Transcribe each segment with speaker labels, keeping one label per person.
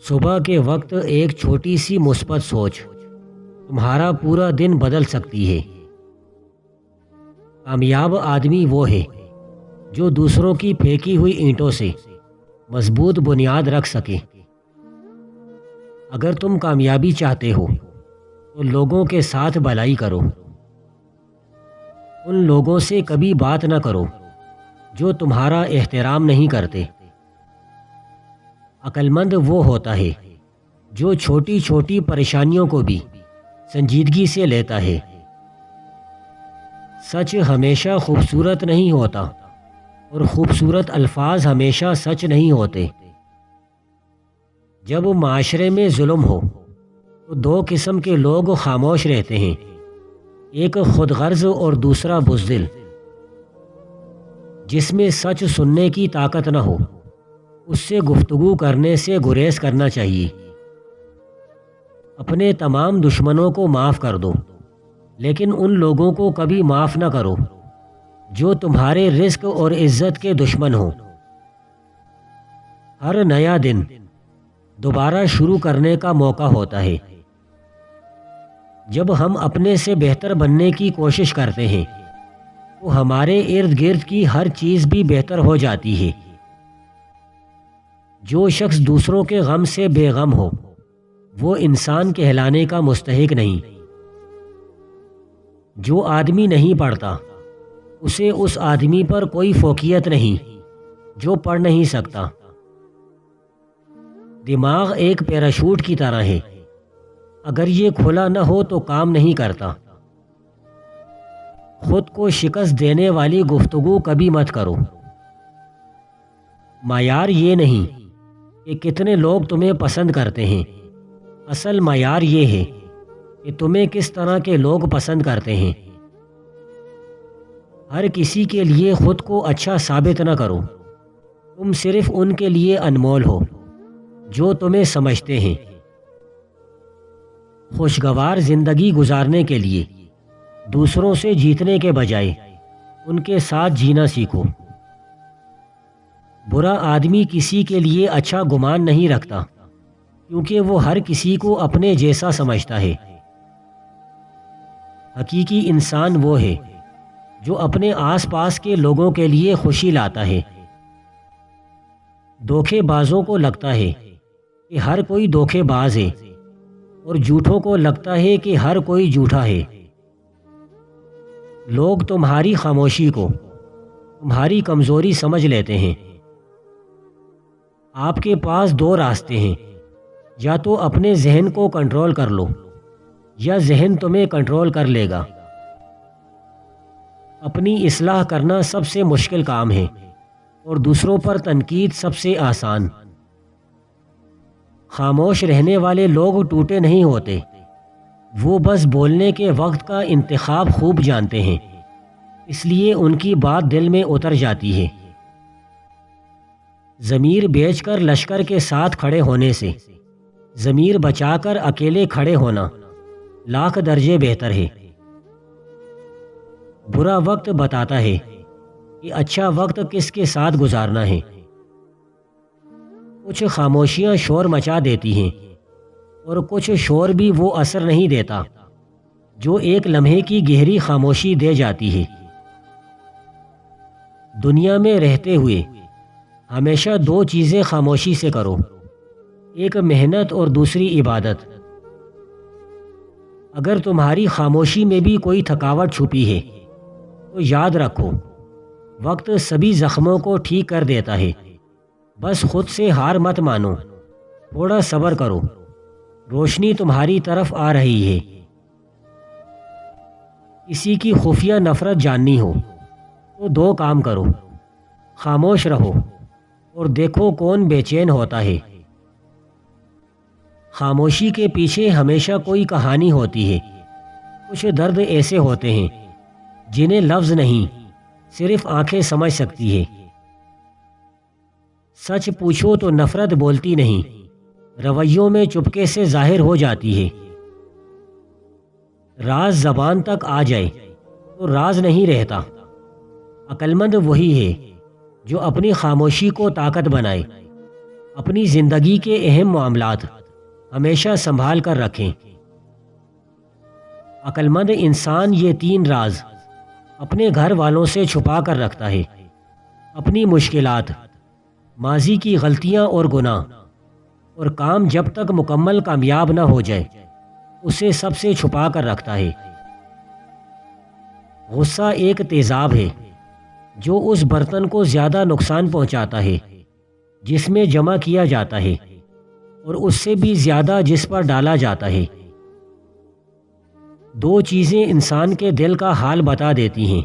Speaker 1: صبح کے وقت ایک چھوٹی سی مثبت سوچ تمہارا پورا دن بدل سکتی ہے۔ کامیاب آدمی وہ ہے جو دوسروں کی پھینکی ہوئی اینٹوں سے مضبوط بنیاد رکھ سکے۔ اگر تم کامیابی چاہتے ہو تو لوگوں کے ساتھ بھلائی کرو۔ ان لوگوں سے کبھی بات نہ کرو جو تمہارا احترام نہیں کرتے۔ عقل مند وہ ہوتا ہے جو چھوٹی چھوٹی پریشانیوں کو بھی سنجیدگی سے لیتا ہے۔ سچ ہمیشہ خوبصورت نہیں ہوتا اور خوبصورت الفاظ ہمیشہ سچ نہیں ہوتے۔ جب معاشرے میں ظلم ہو تو دو قسم کے لوگ خاموش رہتے ہیں، ایک خود غرض اور دوسرا بزدل۔ جس میں سچ سننے کی طاقت نہ ہو اس سے گفتگو کرنے سے گریز کرنا چاہیے۔ اپنے تمام دشمنوں کو معاف کر دو، لیکن ان لوگوں کو کبھی معاف نہ کرو جو تمہارے رزق اور عزت کے دشمن ہوں۔ ہر نیا دن دوبارہ شروع کرنے کا موقع ہوتا ہے۔ جب ہم اپنے سے بہتر بننے کی کوشش کرتے ہیں تو ہمارے ارد گرد کی ہر چیز بھی بہتر ہو جاتی ہے۔ جو شخص دوسروں کے غم سے بے غم ہو وہ انسان کہلانے کا مستحق نہیں۔ جو آدمی نہیں پڑھتا اسے اس آدمی پر کوئی فوقیت نہیں جو پڑھ نہیں سکتا۔ دماغ ایک پیراشوٹ کی طرح ہے، اگر یہ کھلا نہ ہو تو کام نہیں کرتا۔ خود کو شکست دینے والی گفتگو کبھی مت کرو۔ معیار یہ نہیں کہ کتنے لوگ تمہیں پسند کرتے ہیں، اصل معیار یہ ہے کہ تمہیں کس طرح کے لوگ پسند کرتے ہیں۔ ہر کسی کے لیے خود کو اچھا ثابت نہ کرو، تم صرف ان کے لیے انمول ہو جو تمہیں سمجھتے ہیں۔ خوشگوار زندگی گزارنے کے لیے دوسروں سے جیتنے کے بجائے ان کے ساتھ جینا سیکھو۔ برا آدمی کسی کے لیے اچھا گمان نہیں رکھتا کیونکہ وہ ہر کسی کو اپنے جیسا سمجھتا ہے۔ حقیقی انسان وہ ہے جو اپنے آس پاس کے لوگوں کے لیے خوشی لاتا ہے۔ دھوکے بازوں کو لگتا ہے کہ ہر کوئی دھوکے باز ہے اور جھوٹوں کو لگتا ہے کہ ہر کوئی جھوٹا ہے۔ لوگ تمہاری خاموشی کو تمہاری کمزوری سمجھ لیتے ہیں۔ آپ کے پاس دو راستے ہیں، یا تو اپنے ذہن کو کنٹرول کر لو یا ذہن تمہیں کنٹرول کر لے گا۔ اپنی اصلاح کرنا سب سے مشکل کام ہے اور دوسروں پر تنقید سب سے آسان۔ خاموش رہنے والے لوگ ٹوٹے نہیں ہوتے، وہ بس بولنے کے وقت کا انتخاب خوب جانتے ہیں، اس لیے ان کی بات دل میں اتر جاتی ہے۔ ضمیر بیچ کر لشکر کے ساتھ کھڑے ہونے سے ضمیر بچا کر اکیلے کھڑے ہونا لاکھ درجے بہتر ہے۔ برا وقت بتاتا ہے کہ اچھا وقت کس کے ساتھ گزارنا ہے۔ کچھ خاموشیاں شور مچا دیتی ہیں اور کچھ شور بھی وہ اثر نہیں دیتا جو ایک لمحے کی گہری خاموشی دے جاتی ہے۔ دنیا میں رہتے ہوئے ہمیشہ دو چیزیں خاموشی سے کرو، ایک محنت اور دوسری عبادت۔ اگر تمہاری خاموشی میں بھی کوئی تھکاوٹ چھپی ہے تو یاد رکھو وقت سبھی زخموں کو ٹھیک کر دیتا ہے۔ بس خود سے ہار مت مانو، تھوڑا صبر کرو، روشنی تمہاری طرف آ رہی ہے۔ کسی کی خفیہ نفرت جاننی ہو تو دو کام کرو، خاموش رہو اور دیکھو کون بے چین ہوتا ہے۔ خاموشی کے پیچھے ہمیشہ کوئی کہانی ہوتی ہے۔ کچھ درد ایسے ہوتے ہیں جنہیں لفظ نہیں صرف آنکھیں سمجھ سکتی ہے۔ سچ پوچھو تو نفرت بولتی نہیں، رویوں میں چپکے سے ظاہر ہو جاتی ہے۔ راز زبان تک آ جائے تو راز نہیں رہتا۔ عقل مند وہی ہے جو اپنی خاموشی کو طاقت بنائے۔ اپنی زندگی کے اہم معاملات ہمیشہ سنبھال کر رکھیں۔ عقل مند انسان یہ 3 راز اپنے گھر والوں سے چھپا کر رکھتا ہے: اپنی مشکلات، ماضی کی غلطیاں اور گناہ، اور کام جب تک مکمل کامیاب نہ ہو جائے اسے سب سے چھپا کر رکھتا ہے۔ غصہ ایک تیزاب ہے جو اس برتن کو زیادہ نقصان پہنچاتا ہے جس میں جمع کیا جاتا ہے، اور اس سے بھی زیادہ جس پر ڈالا جاتا ہے۔ 2 چیزیں انسان کے دل کا حال بتا دیتی ہیں: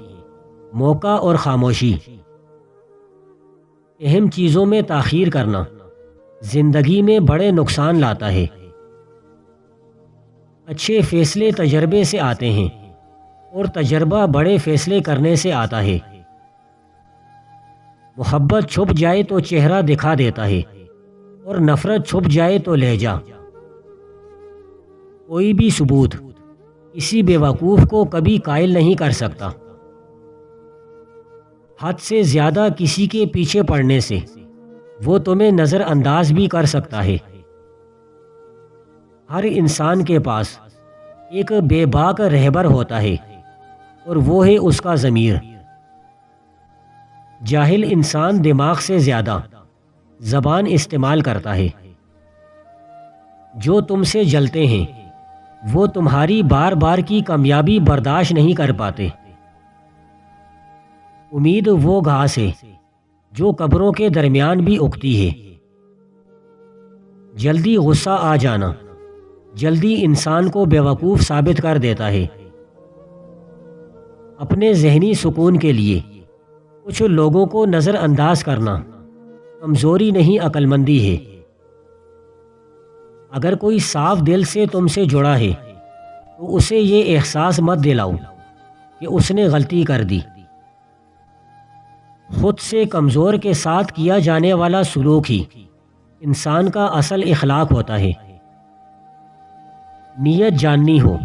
Speaker 1: موقع اور خاموشی۔ اہم چیزوں میں تاخیر کرنا زندگی میں بڑے نقصان لاتا ہے۔ اچھے فیصلے تجربے سے آتے ہیں، اور تجربہ بڑے فیصلے کرنے سے آتا ہے۔ محبت چھپ جائے تو چہرہ دکھا دیتا ہے، اور نفرت چھپ جائے تو لہجہ۔ کوئی بھی ثبوت کسی بیوقوف کو کبھی قائل نہیں کر سکتا۔ حد سے زیادہ کسی کے پیچھے پڑنے سے وہ تمہیں نظر انداز بھی کر سکتا ہے۔ ہر انسان کے پاس ایک بے باک رہبر ہوتا ہے، اور وہ ہے اس کا ضمیر۔ جاہل انسان دماغ سے زیادہ زبان استعمال کرتا ہے۔ جو تم سے جلتے ہیں وہ تمہاری بار بار کی کامیابی برداشت نہیں کر پاتے۔ امید وہ گھاس ہے جو قبروں کے درمیان بھی اگتی ہے۔ جلدی غصہ آ جانا جلدی انسان کو بیوقوف ثابت کر دیتا ہے۔ اپنے ذہنی سکون کے لیے کچھ لوگوں کو نظر انداز کرنا کمزوری نہیں، عقل مندی ہے۔ اگر کوئی صاف دل سے تم سے جڑا ہے تو اسے یہ احساس مت دلاؤ کہ اس نے غلطی کر دی۔ خود سے کمزور کے ساتھ کیا جانے والا سلوک ہی انسان کا اصل اخلاق ہوتا ہے۔ نیت جاننی ہو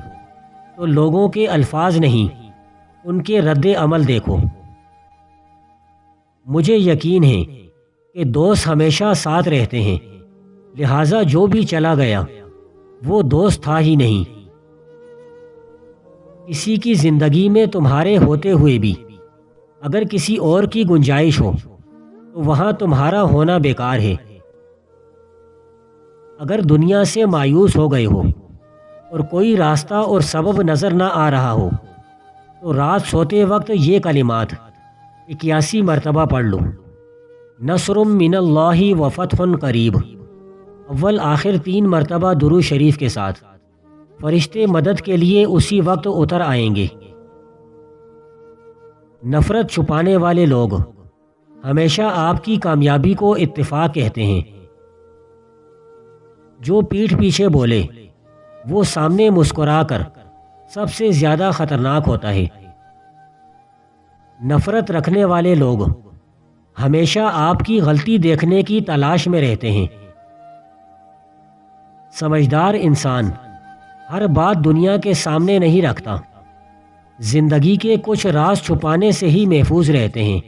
Speaker 1: تو لوگوں کے الفاظ نہیں، ان کے رد عمل دیکھو۔ مجھے یقین ہے کہ دوست ہمیشہ ساتھ رہتے ہیں، لہٰذا جو بھی چلا گیا وہ دوست تھا ہی نہیں۔ کسی کی زندگی میں تمہارے ہوتے ہوئے بھی اگر کسی اور کی گنجائش ہو تو وہاں تمہارا ہونا بیکار ہے۔ اگر دنیا سے مایوس ہو گئے ہو اور کوئی راستہ اور سبب نظر نہ آ رہا ہو تو رات سوتے وقت یہ کلمات 81 مرتبہ پڑھ لو: نصر من اللہ و فتح قریب۔ اول آخر 3 مرتبہ درود شریف کے ساتھ فرشتے مدد کے لیے اسی وقت اتر آئیں گے۔ نفرت چھپانے والے لوگ ہمیشہ آپ کی کامیابی کو اتفاق کہتے ہیں۔ جو پیٹھ پیچھے بولے وہ سامنے مسکرا کر سب سے زیادہ خطرناک ہوتا ہے۔ نفرت رکھنے والے لوگ ہمیشہ آپ کی غلطی دیکھنے کی تلاش میں رہتے ہیں۔ سمجھدار انسان ہر بات دنیا کے سامنے نہیں رکھتا، زندگی کے کچھ راز چھپانے سے ہی محفوظ رہتے ہیں۔